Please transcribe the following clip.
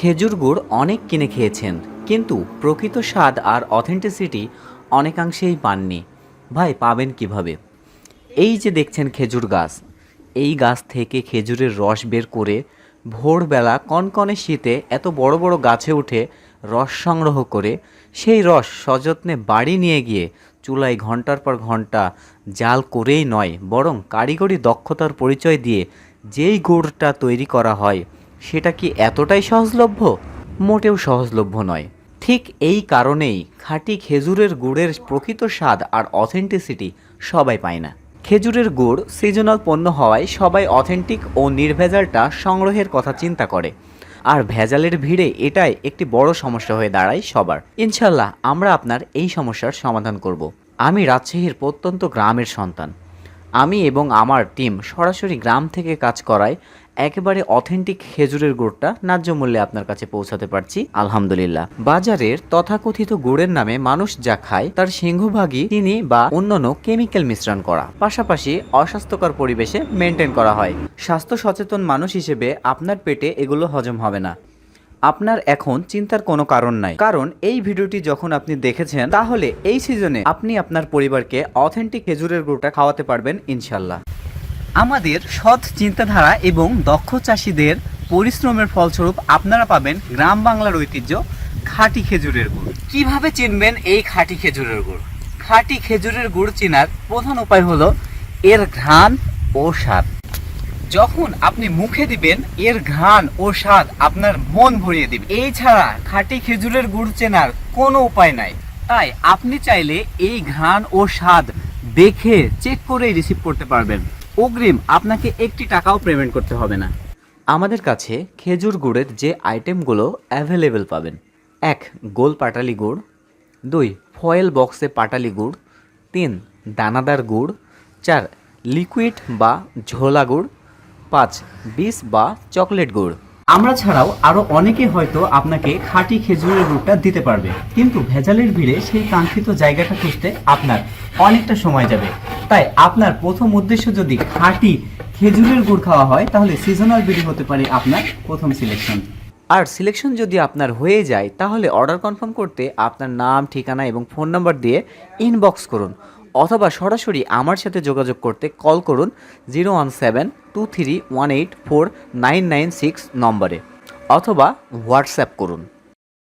খেজুর গুড় অনেক কিনে খেয়েছেন, কিন্তু প্রকৃত স্বাদ আর অথেন্টিসিটি অনেকাংশেই পাননি। ভাই, পাবেন কিভাবে? এই যে দেখছেন খেজুর গাছ, এই গাছ থেকে খেজুরের রস বের করে ভোরবেলা কনকনে শীতে এত বড় বড় গাছে উঠে রস সংগ্রহ করে সেই রস সযত্নে বাড়ি নিয়ে গিয়ে চুলায় ঘন্টার পর ঘন্টা জাল করেই নয়, বরং কারিগরি দক্ষতার পরিচয় দিয়ে যেই গুড়টা তৈরি করা হয় সেটা কি এতটাই সহজলভ্য? মোটেও সহজলভ্য নয়। ঠিক এই কারণেই খাঁটি খেজুরের গুড়ের প্রকৃত স্বাদ আর অথেন্টিসিটি সবাই পায় না। খেজুরের গুড় সিজনাল পণ্য হওয়ায় সবাই অথেন্টিক ও নির্ভেজালটা সংগ্রহের কথা চিন্তা করে, আর ভেজালের ভিড়ে এটাই একটি বড় সমস্যা হয়ে দাঁড়ায় সবার। ইনশাল্লাহ আমরা আপনার এই সমস্যার সমাধান করব। আমি রাজশাহীর প্রত্যন্ত গ্রামের সন্তান। আমি এবং আমার টিম সরাসরি গ্রাম থেকে কাজ করায় একেবারে অথেন্টিক খেজুরের গুড়টা ন্যায্য মূল্যে আপনার কাছে পৌঁছাতে পারছি আলহামদুলিল্লাহ। বাজারের তথাকথিত গুড়ের নামে মানুষ যা খায় তার সিংহভাগই চিনি বা অন্যান্য কেমিক্যাল মিশ্রণ করা, পাশাপাশি অস্বাস্থ্যকর পরিবেশে মেনটেন করা হয়। স্বাস্থ্য সচেতন মানুষ হিসেবে আপনার পেটে এগুলো হজম হবে না। আপনার এখন চিন্তার কোনো কারণ নাই, কারণ এই ভিডিওটি যখন আপনি দেখেছেন তাহলে এই সিজনে আপনি আপনার পরিবারকে অথেন্টিক খেজুরের গুড়টা খাওয়াতে পারবেন ইনশাল্লাহ। আমাদের সৎ চিন্তাধারা এবং দক্ষ চাষিদের পরিশ্রমের ফলস্বরূপ আপনারা পাবেন গ্রাম বাংলার ঐতিহ্য খাঁটি খেজুরের গুড়। কিভাবে চিনবেন এই খাঁটি খেজুরের গুড়? খাঁটি খেজুরের গুড় চেনার প্রধান উপায় হলো এর ঘ্রাণ ও স্বাদ। যখন আপনি মুখে দিবেন এর ঘ্রাণ ও স্বাদ আপনার মন ভরিয়ে দিবে। এই ছাড়া খাঁটি খেজুরের গুড় চেনার কোনো উপায় নাই। তাই আপনি চাইলে এই ঘ্রাণ ও স্বাদ দেখে চেক করেই রিসিভ করতে পারবেন। অগ্রিম আপনাকে একটি টাকাও পেমেন্ট করতে হবে না। আমাদের কাছে খেজুর গুড়ের যে আইটেমগুলো অ্যাভেলেবেল পাবেন: 1. গোল পাটালি গুড়, 2. ফয়েল বক্সে পাটালি গুড়, 3. দানাদার গুড়, 4. লিকুইড বা ঝোলা গুড়, 5. বিষ বা চকলেট গুড়। আমরা ছাড়াও আরও অনেকে হয়তো আপনাকে খাঁটি খেজুরের গুড়টা দিতে পারবে, কিন্তু ভেজালের ভিড়ে সেই কাঙ্ক্ষিত জায়গাটা খুঁজতে আপনার অনেকটা সময় যাবে। তাই আপনার প্রথম উদ্দেশ্য যদি খাঁটি খেজুরের গুড় খাওয়া হয়, তাহলে সিজনাল বিডি হতে পারে আপনার প্রথম সিলেকশন। আর সিলেকশন যদি আপনার হয়ে যায়, তাহলে অর্ডার কনফার্ম করতে আপনার নাম, ঠিকানা এবং ফোন নাম্বার দিয়ে ইনবক্স করুন, অথবা সরাসরি আমার সাথে যোগাযোগ করতে কল করুন 01723184996 নম্বরে, অথবা হোয়াটসঅ্যাপ করুন।